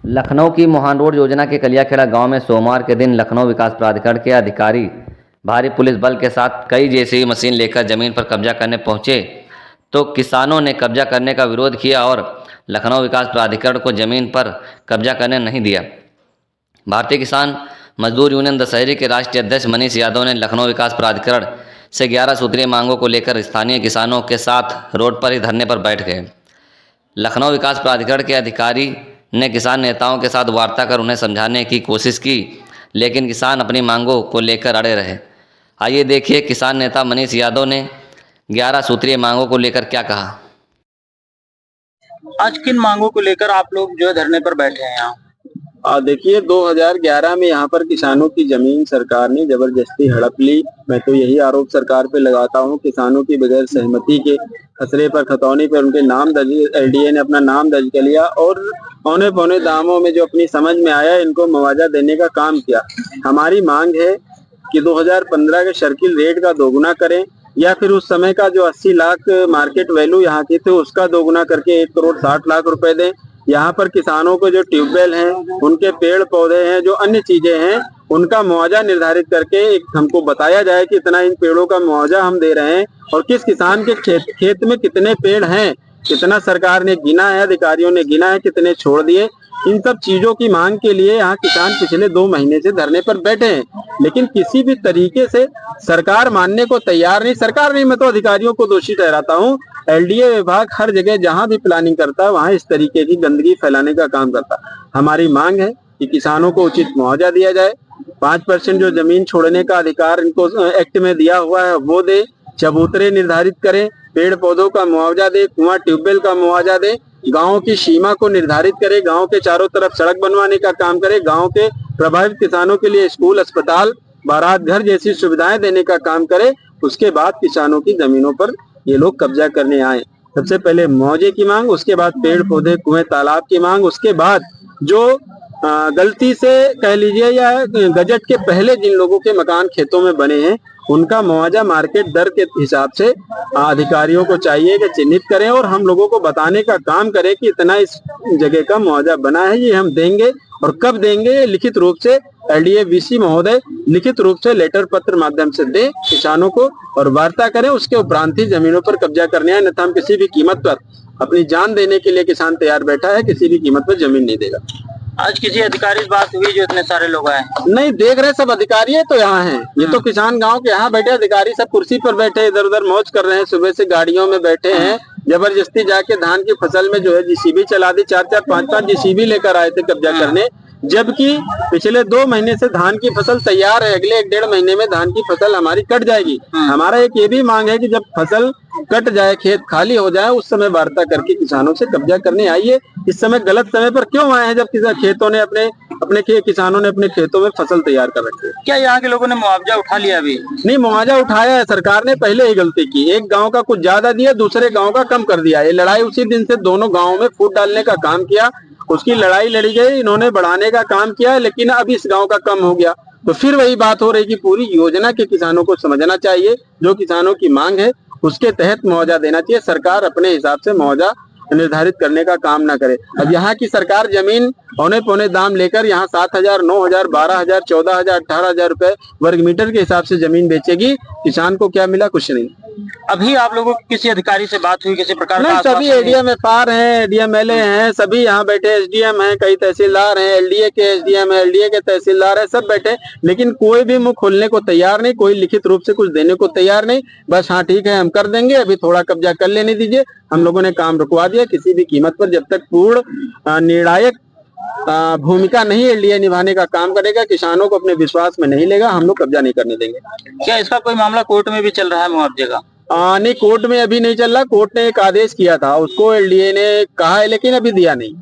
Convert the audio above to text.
लखनऊ की मोहान रोड योजना के कलियाखेड़ा गांव में सोमवार के दिन लखनऊ विकास प्राधिकरण के अधिकारी भारी पुलिस बल के साथ कई जेसीबी मशीन लेकर जमीन पर कब्जा करने पहुंचे तो किसानों ने कब्जा करने का विरोध किया और लखनऊ विकास प्राधिकरण को जमीन पर कब्जा करने नहीं दिया। भारतीय किसान मजदूर यूनियन दशहरी के राष्ट्रीय अध्यक्ष मनीष यादव ने लखनऊ विकास प्राधिकरण से 11 सूत्रीय मांगों को लेकर स्थानीय किसानों के साथ रोड पर ही धरने पर बैठ गए। लखनऊ विकास प्राधिकरण के अधिकारी ने किसान नेताओं के साथ वार्ता कर उन्हें समझाने की कोशिश की, लेकिन किसान अपनी मांगों को लेकर अड़े रहे। आइए देखिए किसान नेता मनीष यादव ने 11 सूत्रीय मांगों को लेकर क्या कहा। आज किन मांगों को लेकर आप लोग जो है धरने पर बैठे हैं यहाँ? देखिए 2011 में यहाँ पर किसानों की जमीन सरकार ने जबरदस्ती हड़प ली। मैं तो यही आरोप सरकार पे लगाता हूँ, किसानों की बगैर सहमति के खसरे पर खतौनी पर उनके नाम दर्ज, एलडीए ने अपना नाम दर्ज कर लिया और औने पौने दामों में जो अपनी समझ में आया इनको मुआवजा देने का काम किया। हमारी मांग है कि 2015 के सर्किल रेट का दोगुना करें या फिर उस समय का जो 80 लाख मार्केट वैल्यू यहाँ की थे उसका दोगुना करके 1 करोड़ 60 लाख रुपए दें। यहाँ पर किसानों को जो ट्यूबवेल हैं, उनके पेड़ पौधे हैं, जो अन्य चीजें हैं, उनका मुआवजा निर्धारित करके एक हमको बताया जाए कि इतना इन पेड़ों का मुआवजा हम दे रहे हैं और किस किसान के खेत में कितने पेड़ हैं, कितना सरकार ने गिना है, अधिकारियों ने गिना है, कितने छोड़ दिए। इन सब चीजों की मांग के लिए यहाँ किसान पिछले 2 महीने से धरने पर बैठे हैं, लेकिन किसी भी तरीके से सरकार मानने को तैयार नहीं। सरकार नहीं, मैं तो अधिकारियों को दोषी ठहराता हूँ। एलडीए विभाग हर जगह जहाँ भी प्लानिंग करता है वहाँ इस तरीके की गंदगी फैलाने का काम करता है। हमारी मांग है कि किसानों को उचित मुआवजा दिया जाए, 5% जो जमीन छोड़ने का अधिकार इनको एक्ट में दिया हुआ है वो दे, चबूतरे निर्धारित करें, पेड़ पौधों का मुआवजा दे, कुआं ट्यूबवेल का मुआवजा दे, गांव की सीमा को निर्धारित करे, गांव के चारों तरफ सड़क बनवाने का काम करे, गांव के प्रभावित किसानों के लिए स्कूल, अस्पताल, बारात घर जैसी सुविधाएं देने का काम करे। उसके बाद किसानों की जमीनों पर ये लोग कब्जा करने आए। सबसे पहले मुआवजे की मांग, उसके बाद पेड़ पौधे कुएं तालाब की मांग, उसके बाद जो गलती से कह लीजिए या गजट के पहले जिन लोगों के मकान खेतों में बने हैं उनका मुआवजा मार्केट दर के हिसाब से अधिकारियों को चाहिए कि चिन्हित करें और हम लोगों को बताने का काम करें कि इतना इस जगह का मुआवजा बना है, ये हम देंगे और कब देंगे लिखित रूप से एलडीए वीसी महोदय लिखित रूप से लेटर पत्र माध्यम से दे किसानों को और वार्ता करें। उसके उपरांत ही जमीनों पर कब्जा करने आए, अन्यथा हम किसी भी कीमत पर अपनी जान देने के लिए किसान तैयार बैठा है, किसी भी कीमत पर जमीन नहीं देगा। आज किसी अधिकारी से बात हुई जो इतने सारे लोग आए? नहीं, देख रहे सब अधिकारी है तो यहाँ हैं, ये तो किसान गांव के यहाँ बैठे, अधिकारी सब कुर्सी पर बैठे इधर उधर मौज कर रहे हैं, सुबह से गाड़ियों में बैठे हैं, जबरदस्ती जाके धान की फसल में जो है जेसीबी चला दी, 4-4 5-5 जेसीबी लेकर आए थे कब्जा करने, जबकि पिछले 2 महीने से धान की फसल तैयार है, अगले 1-1.5 महीने में धान की फसल हमारी कट जाएगी। हमारा एक ये भी मांग है कि जब फसल कट जाए, खेत खाली हो जाए, उस समय वार्ता करके किसानों से कब्जा करने आइए। इस समय गलत समय पर क्यों आए हैं जब खेतों ने किसानों ने अपने खेतों में फसल तैयार कर रखी है। क्या यहाँ के लोगों ने मुआवजा उठा लिया? अभी नहीं, मुआवजा उठाया है, सरकार ने पहले ही गलती की, एक गांव का कुछ ज्यादा दिया, दूसरे गांव का कम कर दिया। ये लड़ाई उसी दिन से दोनों गांवों में फूट डालने का काम किया, उसकी लड़ाई लड़ी गई, इन्होंने बढ़ाने का काम किया, लेकिन अब इस गांव का कम हो गया। तो फिर वही बात हो रही कि पूरी योजना के किसानों को समझना चाहिए, जो किसानों की मांग है उसके तहत मुआवजा देना चाहिए। सरकार अपने हिसाब से मुआवजा निर्धारित करने का काम ना करे। अब यहाँ की सरकार जमीन औने पौने दाम लेकर यहाँ 7,000, 9,000, 12,000, 14,000, 18,000 रुपए वर्ग मीटर के हिसाब से जमीन बेचेगी। किसान को क्या मिला? कुछ नहीं। अभी आप लोगों की किसी अधिकारी से बात हुई किसी प्रकार? नहीं, सभी एडीएम एफआर हैं, एडीएमएलए हैं, सभी यहाँ बैठे, एसडीएम हैं, कई तहसीलदार हैं, एलडीए के एसडीएम है, एलडीए के तहसीलदार है, सब बैठे, लेकिन कोई भी मुंह खोलने को तैयार नहीं, कोई लिखित रूप से कुछ देने को तैयार नहीं। बस हाँ ठीक है हम कर देंगे, अभी थोड़ा कब्जा कर लेने दीजिए। हम लोगों ने काम रुकवा दिया। किसी भी कीमत पर जब तक पूर्ण निर्णायक भूमिका नहीं एलडीए निभाने का काम करेगा, किसानों को अपने विश्वास में नहीं लेगा, हम लोग कब्जा नहीं करने देंगे। क्या इसका कोई मामला कोर्ट में भी चल रहा है मुआवजे का? नहीं, कोर्ट में अभी नहीं चल रहा। कोर्ट ने एक आदेश किया था, उसको एलडीए ने कहा है, लेकिन अभी दिया नहीं।